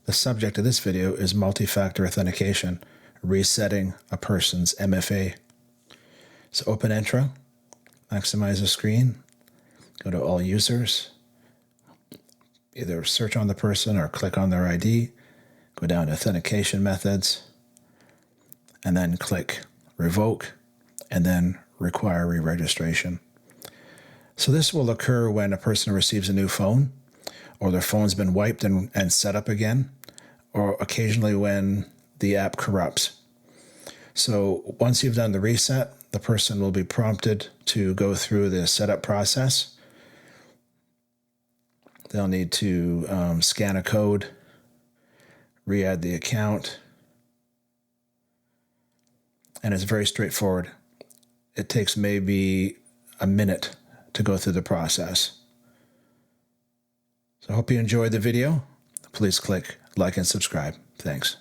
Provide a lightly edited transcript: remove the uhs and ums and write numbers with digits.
The subject of this video is multi-factor authentication, resetting a person's MFA. So open Intro, maximize the screen, go to All Users, either search on the person or click on their ID, go down to Authentication Methods, and then click Revoke, and then Require Re-registration. So this will occur when a person receives a new phone, or their phone's been wiped and set up again, or occasionally when the app corrupts. So once you've done the reset, the person will be prompted to go through the setup process. They'll need to scan a code, re-add the account, and it's very straightforward. It takes maybe a minute to go through the process. So I hope you enjoyed the video. Please click like and subscribe. Thanks.